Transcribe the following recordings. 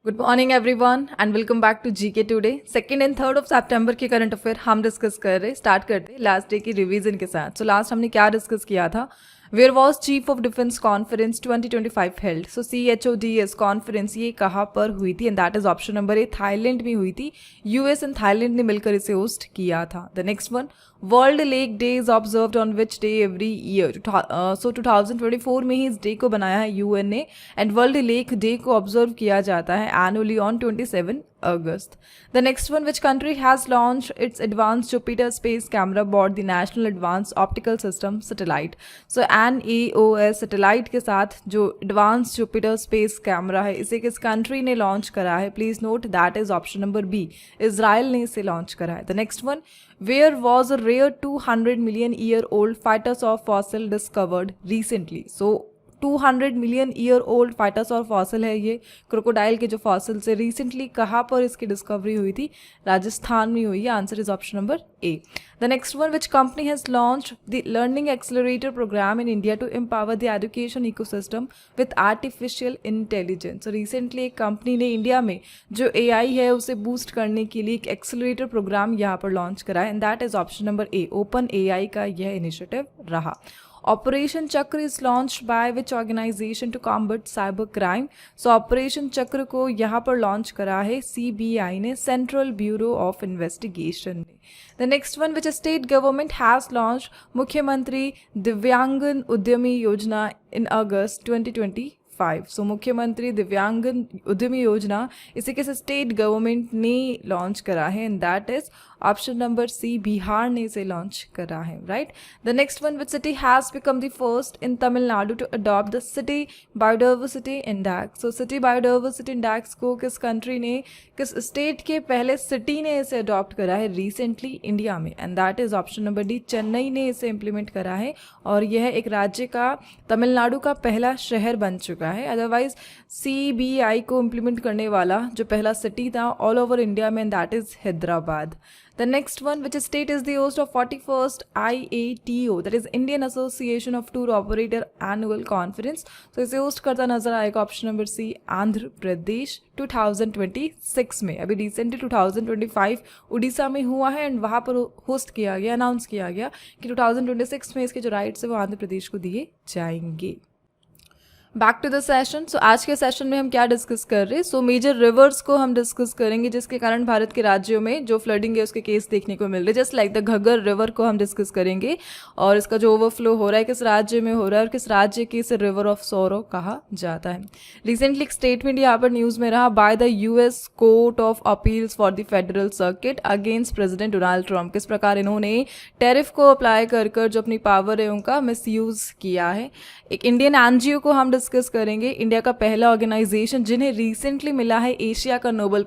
Good morning everyone and welcome back to GK today. 2 एंड 3 सितंबर के करंट अफेयर हम डिस्कस कर रहे। स्टार्ट करते लास्ट डे की रिवीजन के साथ। सो लास्ट हमने क्या डिस्कस किया था? Where was chief of defence conference 2025 held? So CHODS conference ये कहाँ पर हुई थी? And that is option number A, Thailand में हुई थी। यूएस एंड थाईलैंड ने मिलकर इसे होस्ट किया था। The next one, world lake day is observed on which day every year? So 2024 में ही इस डे को बनाया है यूएन ने, एंड वर्ल्ड लेक डे को ऑब्जर्व किया जाता है annually on 27 August. The next one, which country has launched its advanced Jupiter space camera aboard the National Advanced Optical System satellite? So NAOS satellite के साथ जो advanced Jupiter space camera है, इसे किस country ने launch करा है? Please note that is option number B. Israel ने इसे launch करा है. The next one, where was a rare 200 million year old phytosaur fossil discovered recently? So 200 million year old phytosaur fossil है ये crocodile के जो फॉसिल से recently कहाँ पर इसकी डिस्कवरी हुई थी? राजस्थान में हुई है। Answer is option number A. The next one, which company has launched the learning accelerator programme in India to empower the education ecosystem with artificial intelligence? Recently एक कंपनी ने इंडिया में जो AI है उसे बूस्ट करने के लिए एक एक्सेलरेटर प्रोग्राम यहाँ पर लॉन्च करा है, and that is option number A. Open AI का यह इनिशिएटिव रहा। Operation Chakra is launch by which organisation to combat cyber crime? So operation Chakra को यहाँ पर लॉन्च करा है CBI ने, सेंट्रल ब्यूरो ऑफ इन्वेस्टिगेशन ने। The next one, which state government has launch Mukhyamantri Divyangan उद्यमी योजना इन अगस्त 2025? सो मुख्यमंत्री दिव्यांगन उद्यमी योजना इसे किस स्टेट गवर्नमेंट ने लॉन्च करा है? And that is option number C, Bihar ने इसे लॉन्च करा है, right. The next one, which city has become the first in Tamil Nadu to adopt the city biodiversity index? So city biodiversity index को किस country ने, किस स्टेट के पहले सिटी ने इसे अडॉप्ट करा है रिसेंटली इंडिया में? And that is option number D, Chennai ने इसे इम्प्लीमेंट करा है, और यह एक राज्य का, तमिलनाडु का पहला शहर बन चुका है। अदरवाइज CBI को इम्प्लीमेंट करने वाला जो पहला सिटी था ऑल ओवर इंडिया में, that is Hyderabad. The next one, which state is the host of 41st IATO, that is Indian Association of Tour Operator Annual Conference? So इसे होस्ट करता नजर आएगा ऑप्शन नंबर सी, आंध्र प्रदेश 2026 में। अभी रिसेंटली 2025 उड़ीसा में हुआ है, एंड वहाँ पर होस्ट किया गया, अनाउंस किया गया कि 2026 में इसके जो राइट्स है वो आंध्र प्रदेश को दिए जाएंगे। Back to the session. So आज के सेशन में हम क्या डिस्कस कर रहे हैं? सो मेजर रिवर्स को हम डिस्कस करेंगे जिसके कारण भारत के राज्यों में जो फ्लडिंग है उसके केस देखने को मिल रहे हैं। Just like the Ghaggar river को हम डिस्कस करेंगे, और इसका जो ओवरफ्लो हो रहा है किस राज्य में हो रहा है, और किस राज्य की इसे रिवर ऑफ सोरो कहा जाता है। रिसेंटली एक स्टेटमेंट यहाँ पर न्यूज़ में रहा by the US court of appeals for the federal circuit against president Donald Trump. किस प्रकार इन्होंने टैरिफ को अप्लाई कर जो अपनी पावर है उनका मिसयूज किया है। एक इंडियन NGO को हम डिस्कस करेंगे, इंडिया का पहला ऑर्गेनाइजेशन जिन्हें रिसेंटली मिला है एशिया का नोबेल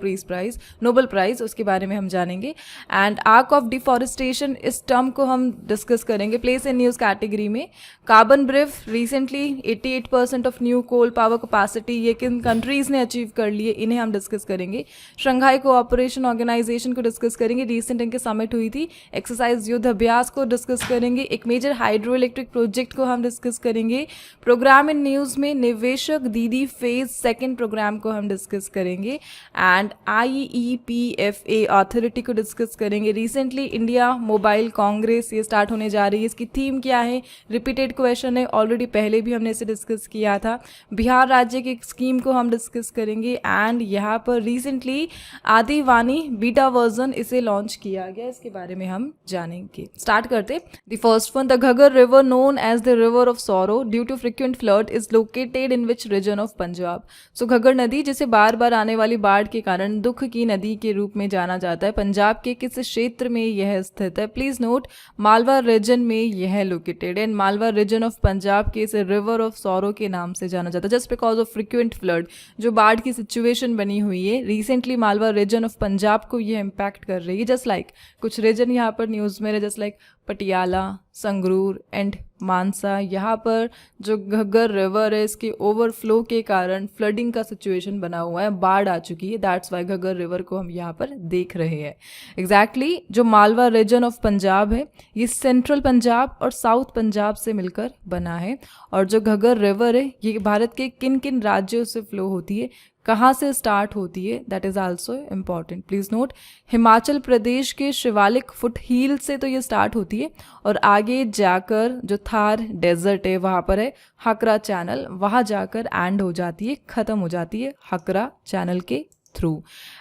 प्राइज, उसके बारे में हम जानेंगे। एंड आर्क ऑफ डिफॉरेस्टेशन, इस टर्म को हम डिस्कस करेंगे प्लेस इन न्यूज़ कैटेगरी में। Carbon brief, recently 88% of new coal power capacity ये किन कंट्रीज ने अचीव कर लिए, इन्हें हम डिस्कस करेंगे। शंघाई कोऑपरेशन ऑर्गेनाइजेशन को डिस्कस करेंगे, रिसेंट इनके समिट हुई थी। एक्सरसाइज युद्ध अभ्यास को डिस्कस करेंगे। एक मेजर हाइड्रो इलेक्ट्रिक प्रोजेक्ट को हम डिस्कस करेंगे। प्रोग्राम इन न्यूज़ में निवेशक दीदी फेज 2 प्रोग्राम को हम डिस्कस करेंगे। एंड IEPFA अथॉरिटी को डिस्कस करेंगे। रिसेंटली इंडिया मोबाइल कांग्रेस ये स्टार्ट होने जा रही है, इसकी थीम क्या है? रिपीटेड क्वेश्चन है, ऑलरेडी पहले भी हमने इसे डिस्कस किया था। बिहार राज्य की स्कीम को हम डिस्कस करेंगे, एंड यहाँ पर रिसेंटली आदिवानी बीटा वर्जन इसे लॉन्च किया गया, इसके बारे में हम जानेंगे। स्टार्ट करते। The first one, the Ghaggar river known as the river of sorrow due to frequent flood is located in which region of Punjab? So Ghaggar नदी जिसे बार बार आने वाली बाढ़ के कारण दुख की नदी के रूप में जाना जाता है, पंजाब के किस क्षेत्र में यह स्थित है? प्लीज नोट, मालवा रीजन में यह लोकेटेड है। मालवा रीजन ऑफ पंजाब के इसे रिवर ऑफ सॉरो के नाम से जाना जाता है, just because of frequent flood, जो बाढ़ की सिचुएशन बनी हुई है recently Malwa region of Punjab को यह इम्पैक्ट कर रही है। जस्ट लाइक कुछ रीजन यहाँ पर न्यूज़ में, just like Patiala, Sangrur and Mansa, यहाँ पर जो घग्गर रिवर है इसके ओवरफ्लो के कारण फ्लडिंग का सिचुएशन बना हुआ है, बाढ़ आ चुकी है। दैट्स वाई घग्गर रिवर को हम यहाँ पर देख रहे हैं। एग्जैक्टली जो मालवा रीजन ऑफ पंजाब है ये सेंट्रल पंजाब और साउथ पंजाब से मिलकर बना है, और जो घग्गर रिवर है ये भारत के किन किन राज्यों से फ्लो होती है? कहाँ से स्टार्ट होती है, that is also important, please note. Himachal Pradesh के शिवालिक फुट हील से तो ये स्टार्ट होती है और आगे जाकर जो थार डेजर्ट है वहाँ पर है हकरा चैनल, वहाँ जाकर एंड हो जाती है, ख़त्म हो जाती है हकरा चैनल के थ्रू।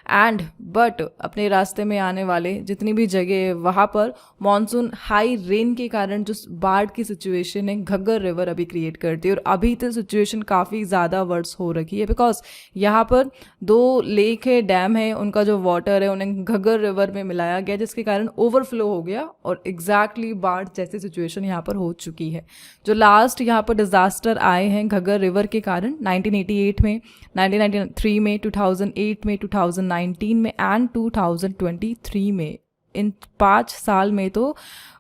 एंड बट अपने रास्ते में आने वाले जितनी भी जगह है वहाँ पर मॉनसून हाई रेन के कारण जो बाढ़ की सिचुएशन है घग्गर रिवर अभी क्रिएट करती है, और अभी तो सिचुएशन काफ़ी ज़्यादा वर्स हो रखी है बिकॉज यहाँ पर 2 लेक है, डैम है, उनका जो वाटर है उन्हें घग्गर रिवर में मिलाया गया जिसके कारण ओवरफ्लो हो गया और एग्जैक्टली बाढ़ जैसी सिचुएशन यहाँ पर हो चुकी है। जो लास्ट यहाँ पर डिज़ास्टर आए हैं घग्गर रिवर के कारण 1988 में, 1993 में, 2008 में, 2019 में एंड 2023 में, इन 5 साल में तो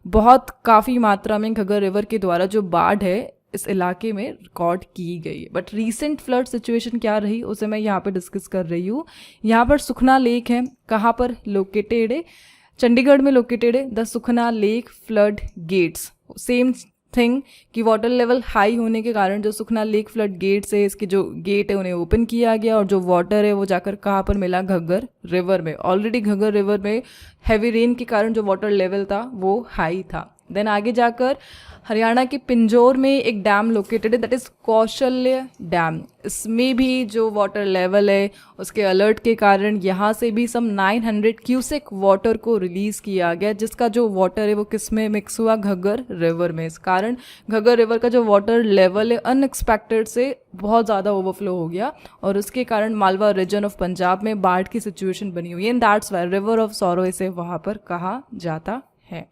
बहुत काफ़ी मात्रा में घग्गर रिवर के द्वारा जो बाढ़ है इस इलाके में रिकॉर्ड की गई है। बट रीसेंट फ्लड सिचुएशन क्या रही उसे मैं यहाँ पर डिस्कस कर रही हूँ। यहाँ पर सुखना लेक है, कहाँ पर लोकेटेड है, चंडीगढ़ में लोकेटेड है। The Sukhna lake flood gates, same thing कि वाटर लेवल हाई होने के कारण जो सुखना लेक फ्लड गेट्स है, इसके जो गेट है उन्हें ओपन किया गया और जो वाटर है वो जाकर कहाँ पर मिला, घग्गर रिवर में। ऑलरेडी घग्गर रिवर में हैवी रेन के कारण जो वाटर लेवल था वो हाई था। देन आगे जाकर हरियाणा के पिंजौर में एक डैम लोकेटेड है, दैट इज़ कौशल्य डैम। इसमें भी जो वाटर लेवल है उसके अलर्ट के कारण यहाँ से भी सम 900 क्यूसेक वाटर को रिलीज़ किया गया, जिसका जो वाटर है वो किस में मिक्स हुआ, घग्गर रिवर में। इस कारण घग्गर रिवर का जो वाटर लेवल है अनएक्सपेक्टेड से बहुत ज़्यादा ओवरफ्लो हो गया और उसके कारण मालवा रीजन ऑफ पंजाब में बाढ़ की सिचुएशन बनी हुई है। And that's Wye river of sorrow इसे वहाँ पर कहा जाता है।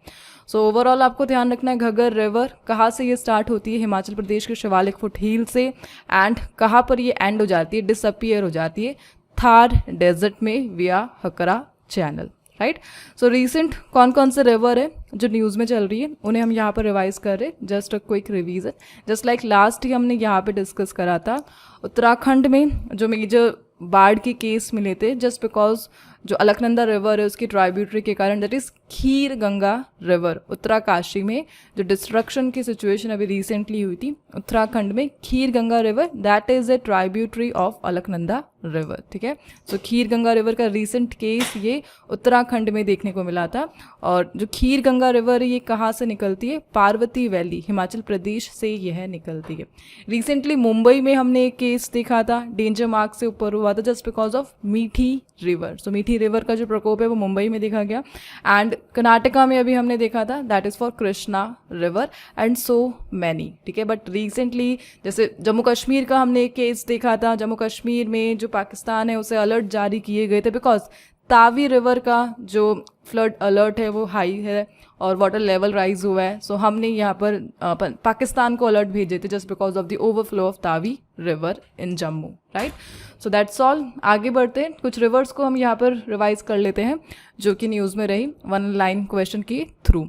सो ओवरऑल आपको ध्यान रखना है घग्गर रिवर कहाँ से ये स्टार्ट होती है, हिमाचल प्रदेश के शिवालिक फुट हील से, एंड कहाँ पर ये एंड हो जाती है, डिसअपियर हो जाती है, थार डेजर्ट में विया हकरा चैनल, राइट। सो रिसेंट कौन कौन से रिवर है जो न्यूज़ में चल रही है उन्हें हम यहाँ पर रिवाइज कर रहे हैं, just a quick revision. Just like last ही हमने यहाँ पे डिस्कस करा था, उत्तराखंड में जो मेजर बाढ़ के केस मिले थे जस्ट बिकॉज जो अलकनंदा रिवर है उसकी ट्राइब्यूटरी के कारण, that is kheer Ganga river, Uttarkashi में जो डिस्ट्रक्शन की सिचुएशन अभी रिसेंटली हुई थी उत्तराखंड में, Kheer Ganga river that is a tributary of Alaknanda river, ठीक है। सो खीर गंगा रिवर का रिसेंट केस ये उत्तराखंड में देखने को मिला था। और जो खीर गंगा रिवर है ये कहाँ से निकलती है, पार्वती वैली, हिमाचल प्रदेश से यह निकलती है। रिसेंटली मुंबई में हमने एक केस देखा था, डेंजर मार्क से ऊपर हुआ था जस्ट बिकॉज ऑफ मीठी रिवर। सो मीठी रिवर का जो प्रकोप है वो मुंबई में देखा गया। एंड कर्नाटका में अभी हमने देखा था, that is for Krishna river and so many, ठीक है। बट रिसेंटली जैसे जम्मू कश्मीर का हमने एक केस देखा था, जम्मू कश्मीर में जो पाकिस्तान है उसे अलर्ट जारी किए गए थे बिकॉज तावी रिवर का जो फ्लड अलर्ट है वो हाई है और वाटर लेवल राइज हुआ है। सो हमने यहाँ पर पाकिस्तान को अलर्ट भेजे थे just because of the overflow of Tawi river in Jammu, right. So that's all. आगे बढ़ते हैं, कुछ रिवर्स को हम यहाँ पर रिवाइज कर लेते हैं जो कि न्यूज़ में रही वन लाइन क्वेश्चन के through.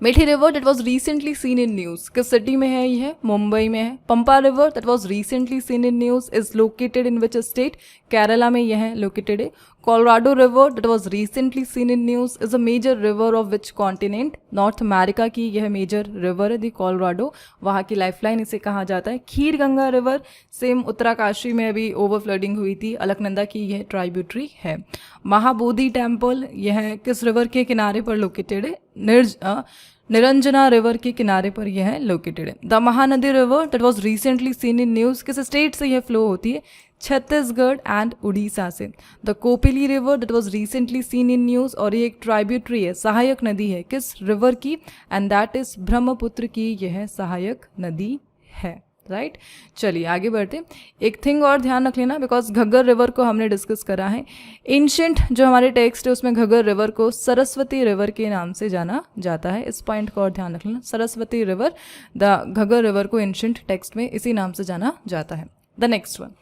Mithi river that was recently seen in news, किस सिटी में है ये है, मुंबई में है। Pampa river that was recently seen in news is located in which state, Kerala में यह है लोकेटेड है। Colorado river that was recently seen in news is a major river of which continent, North America की यह मेजर रिवर है दी Colorado, वहाँ की lifeline इसे कहा जाता है। खीर गंगा रिवर सेम उत्तराकाशी में अभी ओवर फ्लडिंग हुई थी, अलकनंदा की यह ट्राइब्यूटरी है। महाबोधि टेम्पल यह किस रिवर के किनारे पर लोकेटेड है, निरंजना रिवर के किनारे पर यह है लोकेटेड है। The Mahanadi river that was recently seen in news, किस स्टेट से यह फ्लो होती है, छत्तीसगढ़ एंड उड़ीसा से। The Kopili river that was recently seen in news, और ये एक ट्राइब्यूटरी है, सहायक नदी है किस रिवर की, एंड दैट इज ब्रह्मपुत्र की यह सहायक नदी है, राइट। चलिए आगे बढ़ते। एक थिंग और ध्यान रख लेना बिकॉज घग्गर रिवर को हमने डिस्कस करा है, एंशिएंट जो हमारे टेक्स्ट है उसमें घग्गर रिवर को सरस्वती रिवर के नाम से जाना जाता है, इस पॉइंट को और ध्यान रख लेना। Saraswati river, the Ghaggar river को एंशिएंट टेक्स्ट में इसी नाम से जाना जाता है। The next one,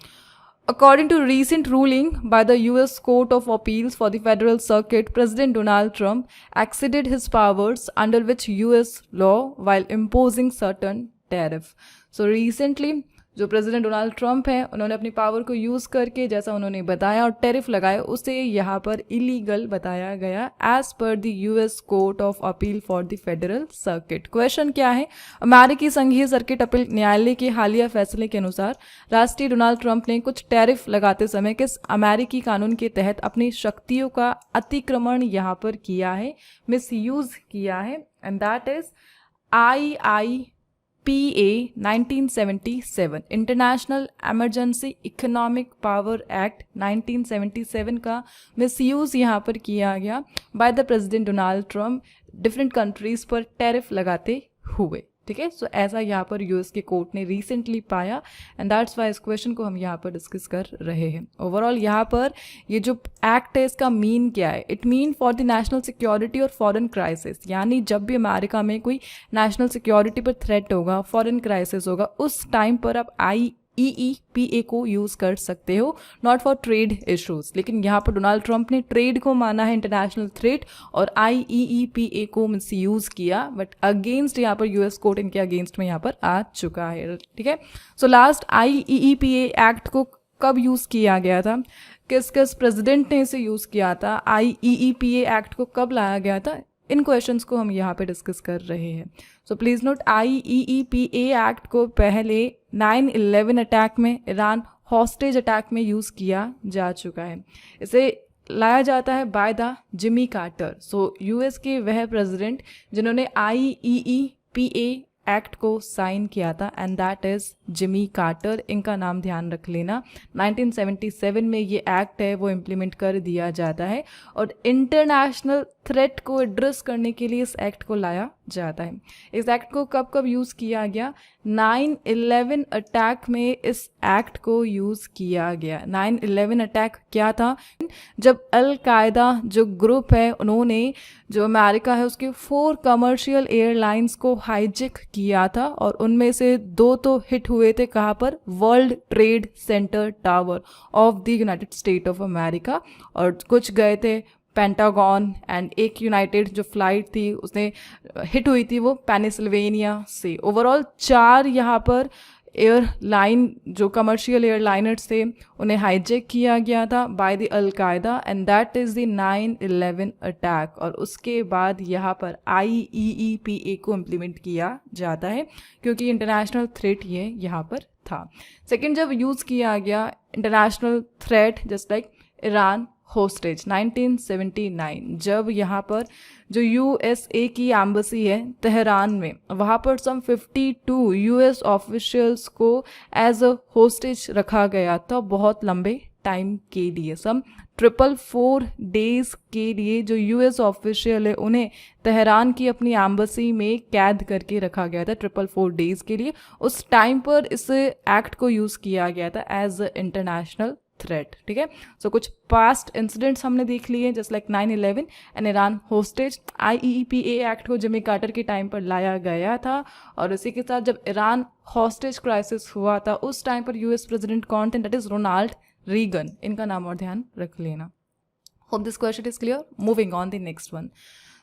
according to recent ruling by the US Court of Appeals for the Federal Circuit, President Donald Trump exceeded his powers under which US law while imposing certain tariff. So recently जो president Donald Trump हैं उन्होंने अपनी power को use करके जैसा उन्होंने बताया और टैरिफ लगाए उसे यहाँ पर इलीगल बताया गया as per the US court of appeal for the federal circuit. Question क्या है, अमेरिकी संघीय सर्किट अपील न्यायालय के हालिया फैसले के अनुसार राष्ट्रीय डोनाल्ड ट्रंप ने कुछ टैरिफ लगाते समय किस अमेरिकी कानून के तहत अपनी शक्तियों का अतिक्रमण यहाँ पर किया है, मिसयूज किया है, and that is IIPA 1977 international emergency economic power act 1977 का मिसयूज़ यहाँ पर किया गया by the president Donald Trump different countries पर टैरिफ लगाते हुए। ठीक है, सो ऐसा यहाँ पर यूएस के कोर्ट ने रिसेंटली पाया एंड दैट्स वाई इस क्वेश्चन को हम यहाँ पर डिस्कस कर रहे हैं। ओवरऑल यहाँ पर ये जो एक्ट है इसका मीन क्या है, it mean for the national security और फॉरेन क्राइसिस, यानी जब भी अमेरिका में कोई नेशनल सिक्योरिटी पर थ्रेट होगा, फॉरेन क्राइसिस होगा, उस टाइम पर आप IEEPA को यूज़ कर सकते हो, नॉट फॉर ट्रेड इश्यूज। लेकिन यहाँ पर डोनाल्ड ट्रंप ने ट्रेड को माना है इंटरनेशनल थ्रेट और IEEPA को मिसयूज़ किया, बट अगेंस्ट यहाँ पर यूएस कोर्ट इनके अगेंस्ट में यहाँ पर आ चुका है। ठीक है, सो लास्ट IEEPA एक्ट को कब यूज़ किया गया था, किस किस प्रेसिडेंट ने इसे यूज़ किया था, IEEPA एक्ट को कब लाया गया था, इन क्वेश्चंस को हम यहाँ पे डिस्कस कर रहे हैं। So please note, IEEPA act को पहले 9/11 अटैक में, ईरान हॉस्टेज अटैक में यूज़ किया जा चुका है। इसे लाया जाता है by the Jimmy Carter. So US के वह प्रेसिडेंट जिन्होंने IEEPA एक्ट को साइन किया था and that is Jimmy Carter. इनका नाम ध्यान रख लेना। 1977 में ये एक्ट है वो इम्प्लीमेंट कर दिया जाता है और इंटरनेशनल थ्रेट को एड्रेस करने के लिए इस एक्ट को लाया जाता है। इस एक्ट को कब कब यूज़ किया गया, 9/11 अटैक में इस एक्ट को यूज़ किया गया। 9/11 अटैक क्या था, जब अल कायदा जो ग्रुप है उन्होंने जो अमेरिका है उसके 4 कमर्शियल एयरलाइंस को हाईजैक किया था और उनमें से 2 तो हिट हुए थे, कहाँ पर, world trade centre tower of the United state of America, और कुछ गए थे पेंटागन एंड एक यूनाइटेड जो फ्लाइट थी उसने हिट हुई थी वो पेनिसिल्वेनिया से। ओवरऑल 4 यहाँ पर एयरलाइन जो कमर्शियल एयरलाइनर्स थे उन्हें हाईजैक किया गया था बाय द अल कायदा and that is the 9/11 attack. और उसके बाद यहाँ पर IEEPA को इम्प्लीमेंट किया जाता है क्योंकि इंटरनेशनल थ्रेट ये यहाँ पर था। सेकेंड, जब यूज़ किया गया international threat just like Iran hostage 1979, जब यहाँ पर जो USA की एम्बेसी है तेहरान में, वहाँ पर सम 52 US ऑफिशियल्स को एज अ होस्टेज रखा गया था बहुत लंबे टाइम के लिए। सम 444 डेज के लिए जो US ऑफिशियल है उन्हें तेहरान की अपनी एम्बेसी में कैद करके रखा गया था 444 डेज के लिए। उस टाइम पर इस एक्ट को यूज़ किया गया था एज अ इंटरनेशनल थ्रेट। ठीक है, सो कुछ पास्ट इंसिडेंट्स हमने देख लिए just like 9/11 and Iran hostage. IEEPA act को जिमी कार्टर के टाइम पर लाया गया था और इसी के साथ जब ईरान हॉस्टेज क्राइसिस हुआ था उस टाइम पर US प्रेसिडेंट कौन थे, दैट इज रोनाल्ड रीगन। इनका नाम और ध्यान रख लेना। Hope this question is clear. Moving on the next one.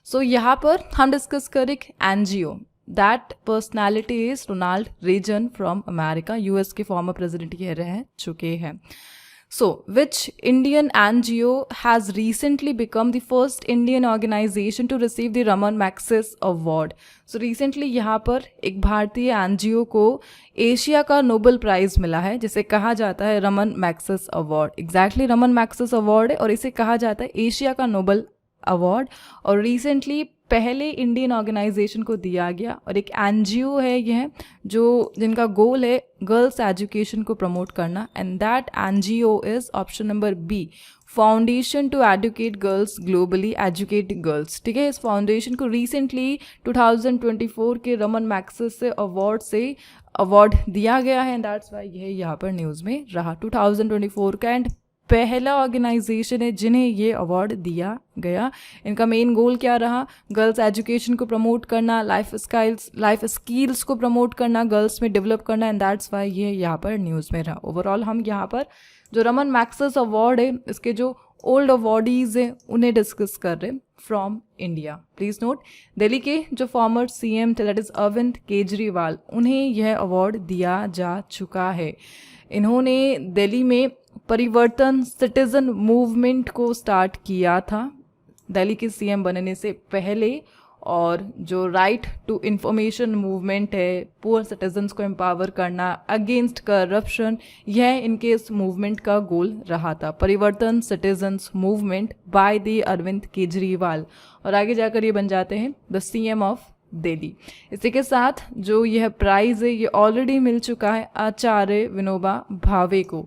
So यहाँ पर हम डिस्कस करें NGO। That personality is Ronald Reagan from America. US के फॉर्मर प्रेसिडेंट ये रह चुके हैं। So, which Indian NGO has recently become the first Indian organization to receive the Raman Magsaysay Award? So, recently यहाँ पर एक भारतीय NGO को एशिया का नोबेल प्राइज़ मिला है जिसे कहा जाता है Raman Magsaysay award. Exactly Raman Magsaysay award है और इसे कहा जाता है एशिया का नोबेल अवार्ड और रिसेंटली पहले इंडियन ऑर्गेनाइजेशन को दिया गया और एक NGO है यह जो जिनका गोल है गर्ल्स एजुकेशन को प्रमोट करना and that NGO is option number B, foundation to educate girls globally, educate girls. ठीक है, इस फाउंडेशन को रिसेंटली 2024 के रमन मैग्सेसे अवार्ड से अवार्ड दिया गया है एंड दैट्स वाई यह यहाँ पर न्यूज़ में रहा। 2024 का एंड पहला ऑर्गेनाइजेशन है जिन्हें ये अवार्ड दिया गया। इनका मेन गोल क्या रहा, गर्ल्स एजुकेशन को प्रमोट करना, लाइफ स्किल्स को प्रमोट करना, गर्ल्स में डेवलप करना एंड दैट्स वाई ये यहाँ पर न्यूज़ में रहा। ओवरऑल हम यहाँ पर जो रमन मैग्सेस अवार्ड है इसके जो ओल्ड अवॉर्डीज हैं उन्हें डिस्कस कर रहे हैं from India. Please note, Delhi के जो फॉर्मर सीएम थे दैट इज अरविंद केजरीवाल, उन्हें यह अवार्ड दिया जा चुका है। इन्होंने दिल्ली में परिवर्तन सिटीजन मूवमेंट को स्टार्ट किया था दिल्ली के सीएम बनने से पहले, और जो राइट टू इंफॉर्मेशन मूवमेंट है, पुअर सिटीजन्स को एम्पावर करना, अगेंस्ट करप्शन, यह इनके इस मूवमेंट का गोल रहा था। Parivartan citizens movement by the Arvind Kejriwal, और आगे जाकर ये बन जाते हैं द सीएम ऑफ दिल्ली। इसी के साथ जो यह प्राइज़ है ये ऑलरेडी मिल चुका है आचार्य विनोबा भावे को।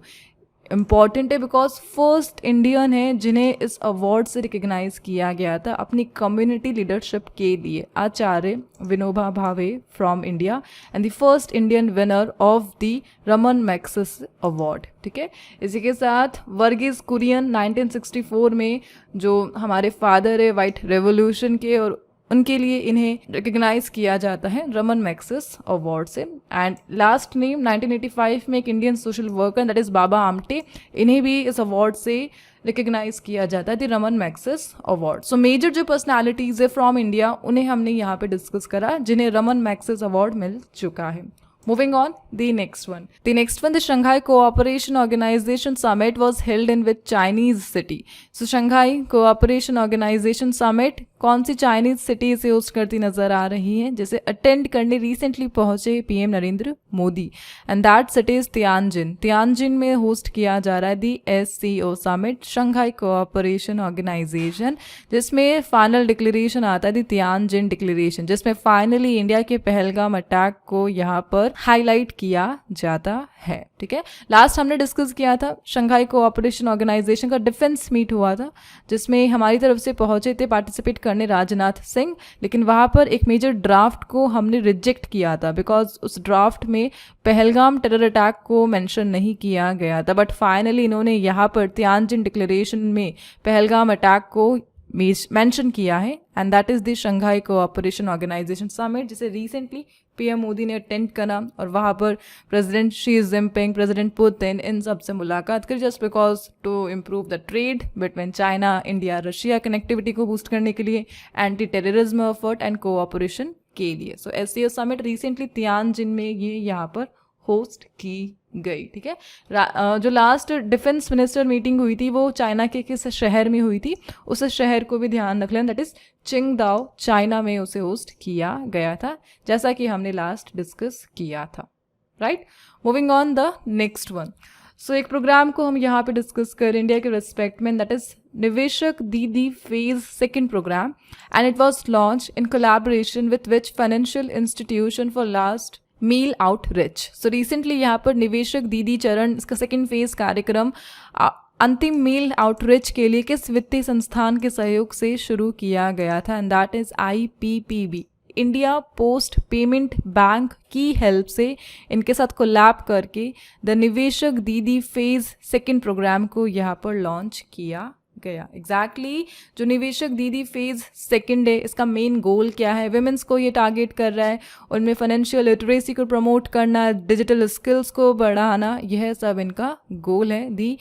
इम्पॉर्टेंट है बिकॉज फर्स्ट इंडियन है जिन्हें इस अवार्ड से रिकग्नाइज किया गया था अपनी कम्युनिटी लीडरशिप के लिए। आचार्य Vinoba Bhave from India and the first Indian winner of the Raman Magsaysay award. ठीक है, इसी के साथ वर्गीस कुरियन 1964 में जो हमारे फादर है वाइट रेवोल्यूशन के, और उनके लिए इन्हें रिकग्नाइज किया जाता है रमन मैग्सेसे अवार्ड से। एंड लास्ट नेम 1985 में एक Indian social worker that is Baba Amte, इन्हें भी इस अवार्ड से रिकग्नाइज किया जाता है the Raman Magsaysay award. So major जो पर्सनालिटीज है फ्रॉम इंडिया उन्हें हमने यहाँ पे डिस्कस करा जिन्हें रमन मैग्सेसे अवार्ड मिल चुका है। Moving on, the next one. The Shanghai Cooperation Organization Summit was held in which Chinese city? So Shanghai Cooperation Organization Summit कौन सी चाइनीज सिटी से होस्ट करती नजर आ रही है, जिसे अटेंड करने रिसेंटली पहुंचे PM Narendra Modi, and that city is Tianjin. Tianjin में होस्ट किया जा रहा है the SCO summit, Shanghai cooperation organisation, जिसमें फाइनल डिक्लेरेशन आता है दी तियानजिन डिक्लेरेशन, जिसमें फाइनली इंडिया के पहलगाम अटैक को यहाँ पर हाईलाइट किया जाता है। ठीक है, लास्ट हमने डिस्कस किया था शंघाई कोऑपरेशन ऑर्गेनाइजेशन का डिफेंस मीट हुआ था, जिसमें हमारी तरफ से पहुंचे थे पार्टिसिपेट करने राजनाथ सिंह, लेकिन वहां पर एक मेजर ड्राफ्ट को हमने रिजेक्ट किया था बिकॉज उस ड्राफ्ट में पहलगाम टेरर अटैक को मेंशन नहीं किया गया था। बट फाइनली इन्होंने यहाँ पर तियानजिन डिक्लेरेशन में पहलगाम अटैक को मेंशन किया है, and that is the Shanghai cooperation organisation summit, जिसे रिसेंटली पीएम मोदी ने अटेंड करा और वहाँ पर president Xi Jinping, president Putin, इन सब से मुलाकात करी, just because to improve the trade between China, India, Russia, connectivity को बूस्ट करने के लिए, anti terrorism effort and cooperation के लिए। So SCO summit recently Tianjin में ये यहाँ पर होस्ट की गई। ठीक है, जो लास्ट डिफेंस मिनिस्टर मीटिंग हुई थी वो चाइना के किस शहर में हुई थी, उस शहर को भी ध्यान रख लें, दैट इज चिंगदाओ, चाइना में उसे होस्ट किया गया था, जैसा कि हमने लास्ट डिस्कस किया था। Right, moving on the next one. So एक प्रोग्राम को हम यहाँ पे डिस्कस कर इंडिया के रिस्पेक्ट में, that is Niveshak Didi phase second programme, and it was launch in collaboration with which financial institution for last mile outreach. So recently यहाँ पर निवेशक दीदी चरण इसका सेकेंड फेज कार्यक्रम अंतिम मील आउटरीच के लिए किस वित्तीय संस्थान के सहयोग से शुरू किया गया था, and that is IPPB, India post payment bank की हेल्प से इनके साथ कोलैब करके the Niveshak Didi phase second programme को यहाँ पर लॉन्च किया गया। एग्जैक्टली जो निवेशक दीदी फेज सेकंड है, इसका मेन गोल क्या है? विमेंस को ये टारगेट कर रहा है, उनमें फाइनेंशियल लिटरेसी को प्रमोट करना, डिजिटल स्किल्स को बढ़ाना, यह सब इनका गोल है दी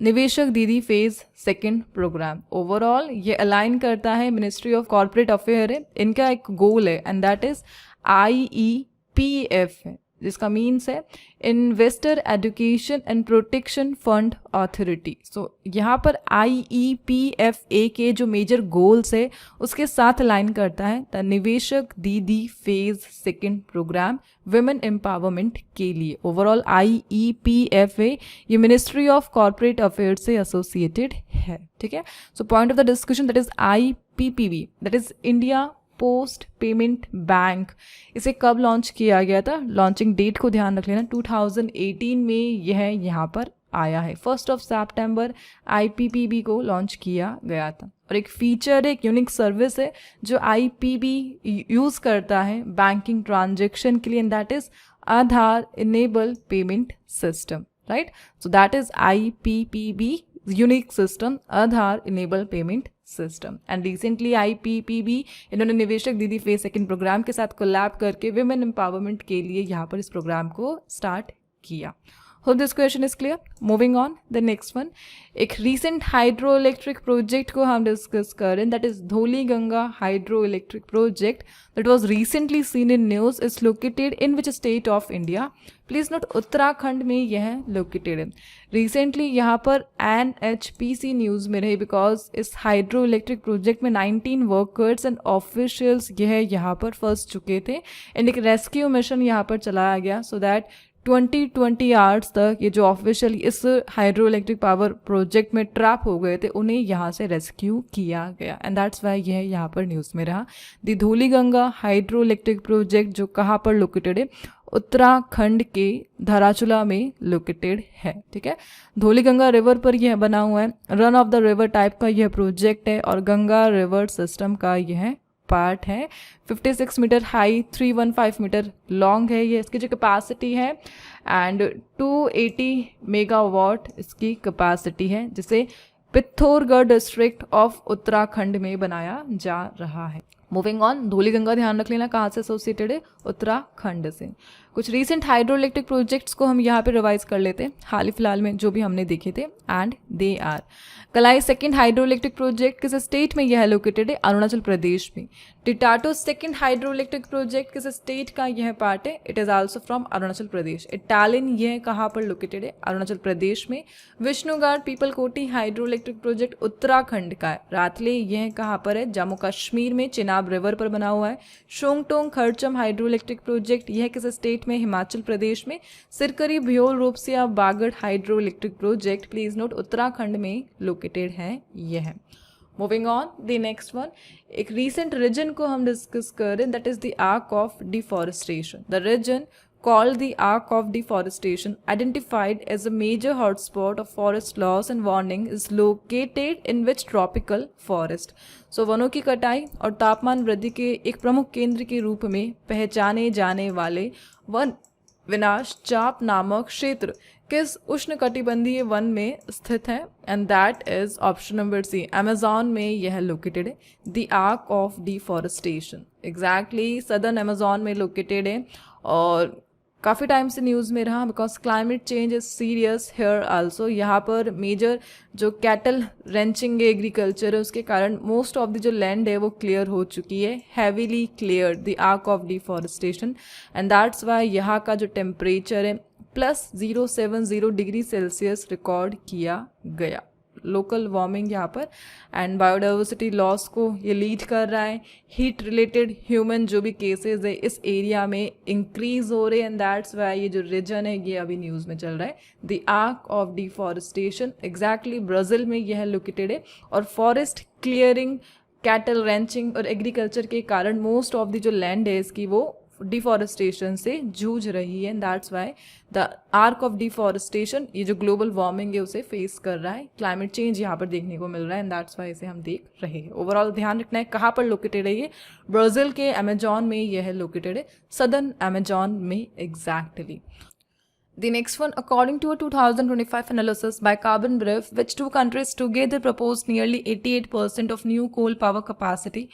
निवेशक Didi phase second program. Overall ये अलाइन करता है मिनिस्ट्री ऑफ कॉर्पोरेट अफेयर है, इनका एक गोल है, एंड दैट इज IEPF है, जिसका मीन्स है investor education and protection fund authority. So यहाँ पर IEPFA के जो मेजर गोल्स है उसके साथ अलाइन करता है the Niveshak Didi phase second programme women empowerment के लिए। ओवरऑल IEPFA ये मिनिस्ट्री ऑफ कॉर्पोरेट अफेयर्स से एसोसिएटेड है। ठीक है, so point of the discussion that is IPPB, that is India post payment bank. इसे कब लॉन्च किया गया था? लॉन्चिंग डेट को ध्यान रख लेना, 2018 में यह यहाँ पर आया है। 1 सितंबर IPPB को लॉन्च किया गया था, और एक फीचर एक यूनिक सर्विस है जो IPB यूज़ करता है बैंकिंग ट्रांजेक्शन के लिए, and that is Aadhaar enable payment system. Right, so that is IPPB unique system, Aadhaar enable payment system. And recently IPPB इन्होंने निवेशक दीदी फेज सेकेंड प्रोग्राम के साथ कोलैब करके विमेन एम्पावरमेंट के लिए यहाँ पर इस प्रोग्राम को स्टार्ट किया। Hope this question is clear. Moving on the next one, एक रिसेंट हाइड्रो इलेक्ट्रिक प्रोजेक्ट को हम डिस्कस करें, that is Dhauli Ganga hydroelectric project that was recently seen in news. Is located in which state of India? Please note, Uttarakhand में यह located है. Recently यहाँ पर NHPC news में रही बिकॉज इस हाइड्रो इलेक्ट्रिक प्रोजेक्ट में 19 वर्कर्स एंड ऑफिशियल्स यह यहाँ पर फंस चुके थे एंड एक रेस्क्यू मिशन यहाँ पर चलाया गया सो दैट 20 आवर्स तक ये जो ऑफिशियल इस हाइड्रो इलेक्ट्रिक पावर प्रोजेक्ट में ट्रैप हो गए थे उन्हें यहाँ से रेस्क्यू किया गया एंड दैट्स वाई यह यहाँ पर न्यूज़ में रहा. The Dhauli Ganga hydroelectric project जो कहाँ पर लोकेटेड है? उत्तराखंड के धाराचूला में लोकेटेड है. ठीक है, धौली गंगा रिवर पर यह बना हुआ है. Run of the river type का यह प्रोजेक्ट है और गंगा रिवर सिस्टम का यह पार्ट है. 56 मीटर हाई, 315 मीटर लॉन्ग है ये. इसकी जो कैपेसिटी है एंड 280 मेगावाट इसकी कैपेसिटी है, जिसे पिथौरागढ़ डिस्ट्रिक्ट ऑफ उत्तराखंड में बनाया जा रहा है. मूविंग ऑन, धौली गंगा ध्यान रख लेना कहाँ से एसोसिएटेड है? उत्तराखंड से. कुछ रीसेंट हाइड्रो इलेक्ट्रिक प्रोजेक्ट्स को हम यहाँ पे रिवाइज कर लेते हैं हाल ही फिलहाल में जो भी हमने देखे थे and they are. Kalai second hydroelectric project किस स्टेट में यह लोकेटेड है? अरुणाचल प्रदेश में. टिटाटो सेकंड हाइड्रो इलेक्ट्रिक प्रोजेक्ट किस स्टेट का यह पार्ट है? It is also from Arunachal Pradesh. Etalin यह कहाँ पर लोकेटेड है? अरुणाचल प्रदेश में. Vishnugad Pipalkoti hydroelectric project Uttarakhand का है. रातले यह कहाँ पर है? जम्मू कश्मीर में चिनाब रिवर पर बना हुआ है. Shongtong Karcham hydroelectric project यह किस स्टेट में? हिमाचल प्रदेश में. Sirkari Bhyol Rupsiya Bagar hydroelectric project please note Uttarakhand में लोकेटेड है यह. Moving on the next one, एक रीसेंट रीजन को हम डिस्कस करें, that is the arc of deforestation. The reason called the arc of deforestation, identified as a major hotspot of forest loss and warning, is located in which tropical forest? So वनों की कटाई और तापमान वृद्धि के एक प्रमुख केंद्र के रूप में पहचाने जाने वाले वन विनाश चाप नामक क्षेत्र किस उष्णकटिबंधीय वन में स्थित है? And that is option number C, Amazon में यह लोकेटेड है. The arc of deforestation exactly southern Amazon में लोकेटेड है और काफ़ी टाइम से न्यूज़ में रहा because climate change is serious here also. यहाँ पर मेजर जो कैटल रेंचिंग एग्रीकल्चर है उसके कारण मोस्ट ऑफ द जो लैंड है वो क्लियर हो चुकी है, heavily clear the arc of deforestation and that's Y यहाँ का जो टेम्परेचर है +070 डिग्री सेल्सियस रिकॉर्ड किया गया. लोकल वार्मिंग यहाँ पर एंड बायोडाइवर्सिटी लॉस को ये लीड कर रहा है. हीट रिलेटेड ह्यूमन जो भी केसेस है इस एरिया में इंक्रीज हो रहे हैं एंड दैट्स वाई ये जो रीजन है ये अभी न्यूज़ में चल रहा है. The arc of deforestation exactly Brazil में यह लोकेटेड है और फॉरेस्ट क्लियरिंग, कैटल रेंचिंग और एग्रीकल्चर के कारण मोस्ट ऑफ द जो लैंड है इसकी वो डिफॉरेस्टेशन से जूझ रही है and that's why the arc of deforestation ये जो ग्लोबल वार्मिंग है उसे फेस कर रहा है. क्लाइमेट चेंज यहाँ पर देखने को मिल रहा है एंड दैट्स वाई इसे हम देख रहे हैं. ओवरऑल ध्यान रखना है कहाँ पर लोकेटेड है ये? ब्राज़ील के अमेजॉन में यह लोकेटेड है, सदर्न अमेजॉन में exactly. The next one, according to a 2025 analysis by Carbon Brief, which two countries together proposed nearly 88% of new coal power capacity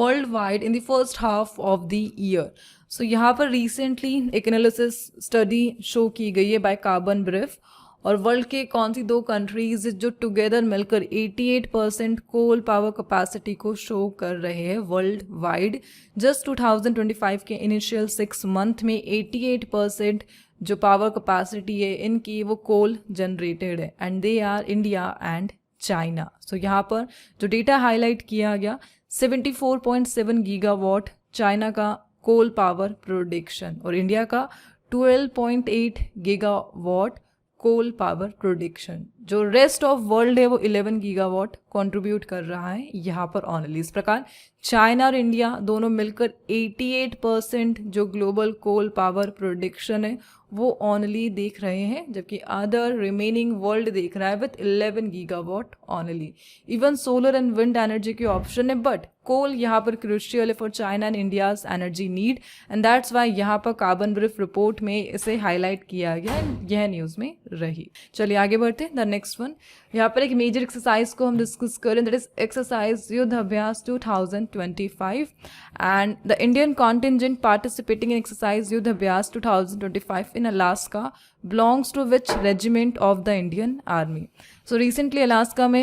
worldwide in the first half of the year. So यहाँ पर recently एक analysis study show की गई है by Carbon Brief और world के कौन सी दो कंट्रीज जो टुगेदर मिलकर 88% कोल पावर कैपेसिटी को शो कर रहे हैं वर्ल्ड वाइड. जस्ट 2025 के इनिशियल 6 मंथ में 88% जो पावर कैपेसिटी है इनकी वो कोल जनरेटेड है and they are India and China. So यहाँ पर जो डेटा हाईलाइट किया गया 74.7 गीगावाट चाइना का कोल पावर प्रोडक्शन और इंडिया का 12.8 गीगावाट कोल पावर प्रोडक्शन. जो रेस्ट ऑफ वर्ल्ड है वो 11 गीगावाट कंट्रीब्यूट कर रहा है यहाँ पर ऑनली. इस प्रकार चाइना और इंडिया दोनों मिलकर 88% जो ग्लोबल कोल पावर प्रोडक्शन है वो ऑनली देख रहे हैं, जबकि अदर रिमेनिंग वर्ल्ड देख रहा है with 11 gigawatt only. Even solar and wind energy की ऑप्शन है बट कोल यहाँ पर क्रूशियल है for China and India's energy need and that's Y यहाँ पर कार्बन ब्रीफ रिपोर्ट में इसे हाईलाइट किया गया एंड यह न्यूज़ में रही. चलिए आगे बढ़ते हैं. द नेक्स्ट वन, यहाँ पर एक मेजर एक्सरसाइज को हम डिस्कस करें, दैट इज एक्सरसाइज युद्ध अभ्यास 2025 and the Indian contingent participating in exercise Yudh अभ्यास 2025 इन in Alaska belongs to which regiment of the Indian Army? So recently Alaska में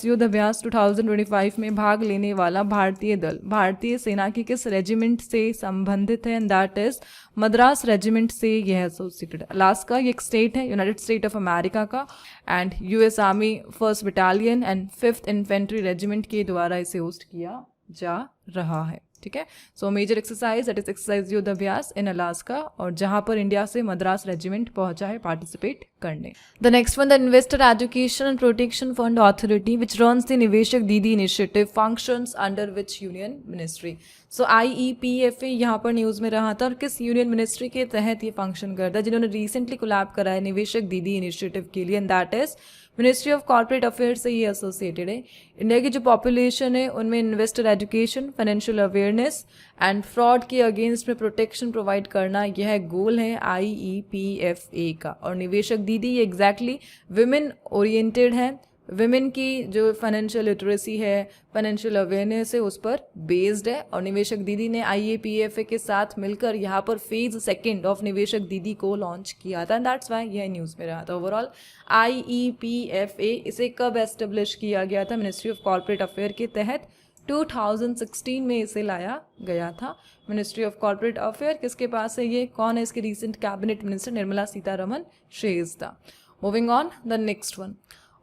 युद्ध अभ्यास 2025 में भाग लेने वाला भारतीय दल भारतीय सेना की किस रेजिमेंट से संबंधित है? And that is Madras regiment से यह एसोसिएटेड। अलास्का ये एक स्टेट है यूनाइटेड स्टेट ऑफ अमेरिका का, and US army 1st battalion and 5th infantry regiment के द्वारा इसे होस्ट किया जा रहा है। ठीक है, so major exercise that is exercise Yudh Abhyas in Alaska, और जहां पर इंडिया से मद्रास रेजिमेंट पहुंचा है पार्टिसिपेट करने। The next one, the investor education and protection fund authority which runs the Niveshak दीदी initiative functions under which union ministry? So IEPFA यहाँ पर न्यूज़ में रहा था, और किस यूनियन मिनिस्ट्री के तहत ये फंक्शन करता है, जिन्होंने रिसेंटली कोलैब करा है निवेशक दीदी इनिशिएटिव के लिए, and that is ministry of corporate affairs से ये एसोसिएटेड है। इंडिया की जो पॉपुलेशन है उनमें investor education, financial awareness and fraud के अगेंस्ट में प्रोटेक्शन प्रोवाइड करना, यह गोल है IEPFA का। और निवेशक दीदी ये एग्जैक्टली विमेन ओरिएंटेड है, विमेन की जो फाइनेंशियल लिटरेसी है, फाइनेंशियल अवेयरनेस है, उस पर बेस्ड है। और निवेशक दीदी ने IEPFA के साथ मिलकर यहाँ पर फेज 2 ऑफ निवेशक दीदी को लॉन्च किया था, एंड दैट्स वाई यह न्यूज़ में रहा था। ओवरऑल IEPFA इसे कब एस्टेब्लिश किया गया था? मिनिस्ट्री ऑफ कॉर्पोरेट अफेयर के तहत 2016 में इसे लाया गया था। मिनिस्ट्री ऑफ कॉर्पोरेट अफेयर किसके पास है? ये कौन है? इसके recent cabinet minister Nirmala Sitharaman श्रेष्ठ। Moving on, the next one,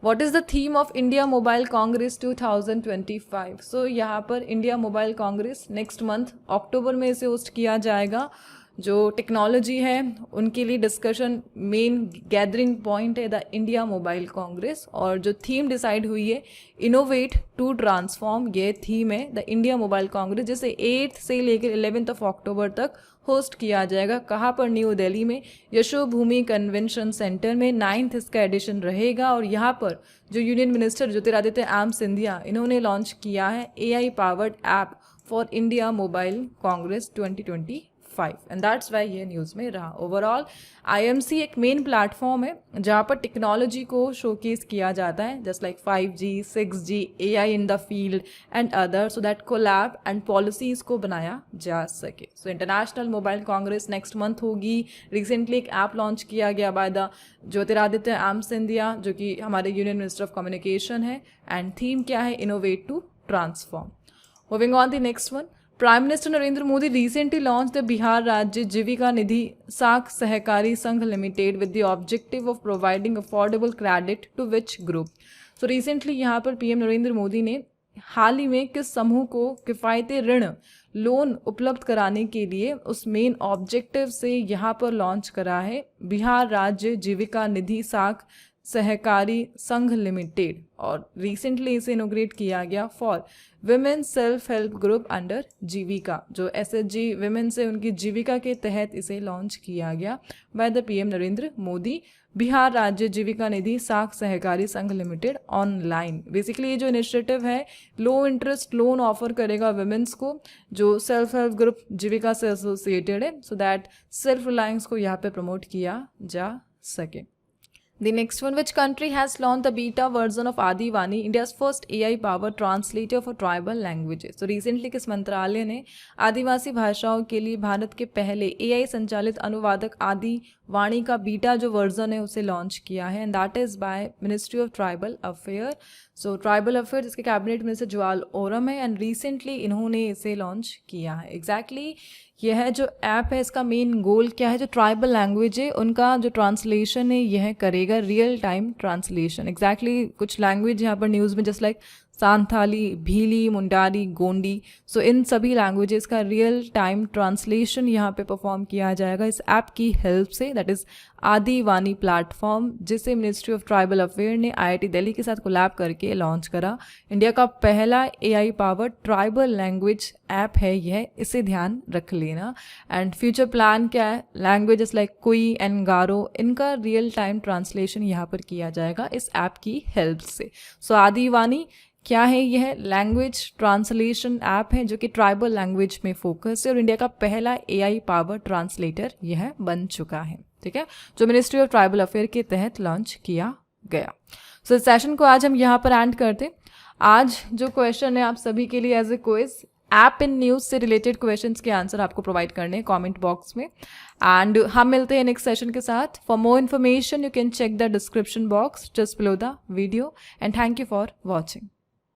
What is the theme of India Mobile Congress 2025? So यहाँ पर India mobile congress next month October में इसे होस्ट किया जाएगा। जो टेक्नोलॉजी है उनके लिए डिस्कशन मेन गैदरिंग पॉइंट है द इंडिया मोबाइल कांग्रेस, और जो थीम डिसाइड हुई है इनोवेट टू ट्रांसफॉर्म, ये थीम है द इंडिया मोबाइल कांग्रेस, जिसे 8 से लेकर 11 अक्टूबर तक होस्ट किया जाएगा। कहाँ पर? न्यू दिल्ली में यशोभूमि कन्वेंशन सेंटर में 9th इसका एडिशन रहेगा। और यहाँ पर जो union minister Jyotiraditya M Scindia इन्होंने लॉन्च किया है AI powered app for India mobile congress 2025, and that's why ये न्यूज़ में रहा। ओवरऑल IMC एक मेन प्लेटफॉर्म है जहाँ पर टेक्नोलॉजी को शोकेस किया जाता है, just like 5G, 6G, AI in the field and other, so that collab and policies को बनाया जा सके। So international mobile congress next month होगी। रिसेंटली एक ऐप लॉन्च किया गया by the Jyotiraditya M Scindia, जो कि हमारे यूनियन मिनिस्टर ऑफ कम्युनिकेशन है, एंड थीम क्या है? Innovate to transform. Moving on the next one, prime minister Narendra Modi recently launched the Bihar Rajya Jeevika Nidhi Sakh Sahkari Sangh limited with the objective of providing affordable credit to which group? So recently यहाँ पर PM Narendra Modi ने हाल ही में किस समूह को किफ़ायती ऋण लोन उपलब्ध कराने के लिए उस मेन ऑब्जेक्टिव से यहाँ पर लॉन्च करा है बिहार राज्य जीविका निधि साख सहकारी संघ लिमिटेड, और रिसेंटली इसे इनोग्रेट किया गया for women self help group under Jeevika. जो SHG विमेन से उनकी जीविका के तहत इसे लॉन्च किया गया by the PM Narendra Modi. Bihar Rajya Jeevika Nidhi Sakh Sahkari Sangh limited online, basically ये जो इनिशिएटिव है लो इंटरेस्ट लोन ऑफर करेगा विमेंस को जो सेल्फ हेल्प ग्रुप जीविका से एसोसिएटेड है, सो दैट सेल्फ रिलायंस को यहाँ पे प्रमोट किया जा सके। The next one, which country has launched the beta version of Adivani, India's first AI-powered translator for tribal languages? So recently किस मंत्रालय ने आदिवासी भाषाओं के लिए भारत के पहले AI संचालित अनुवादक आदिवाणी का बीटा जो वर्जन है उसे लॉन्च किया है, and that is by ministry of tribal affair. So tribal affair इसके कैबिनेट मिनिस्टर जुआल ओरम है, एंड रिसेंटली इन्होंने इसे लॉन्च किया है। एग्जैक्टली यह जो ऐप है इसका मेन गोल क्या है? जो ट्राइबल लैंग्वेज है उनका जो ट्रांसलेशन है यह करेगा रियल टाइम ट्रांसलेशन। एग्जैक्टली कुछ लैंग्वेज यहाँ पर न्यूज़ में जस्ट लाइक सांथाली, भीली, मुंडारी, गोंडी, सो इन सभी लैंग्वेजेस का रियल टाइम ट्रांसलेशन यहाँ पे परफॉर्म किया जाएगा इस ऐप की हेल्प से, दैट इज़ आदिवानी प्लेटफॉर्म, जिसे मिनिस्ट्री ऑफ ट्राइबल अफेयर ने IIT दिल्ली के साथ कोलैब करके लॉन्च करा। इंडिया का पहला AI powered tribal language app है यह, इसे ध्यान रख लेना। एंड फ्यूचर प्लान क्या है? लैंग्वेजेस लाइक कोई एंड गारो, इनका रियल टाइम ट्रांसलेशन यहाँ पर किया जाएगा इस ऐप की हेल्प से। सो आदिवानी क्या है? यह लैंग्वेज ट्रांसलेशन ऐप है जो कि ट्राइबल लैंग्वेज में फोकस है, और इंडिया का पहला AI पावर ट्रांसलेटर यह बन चुका है। ठीक है, जो मिनिस्ट्री ऑफ ट्राइबल अफेयर के तहत लॉन्च किया गया। सो इस सेशन को आज हम यहाँ पर एंड करते। आज जो क्वेश्चन है आप सभी के लिए as a quiz, app in news से रिलेटेड क्वेश्चंस के आंसर आपको प्रोवाइड करने हैं कमेंट बॉक्स में। एंड हम मिलते हैं नेक्स्ट सेशन के साथ। For more information you can check the description box just below the video and thank you for watching.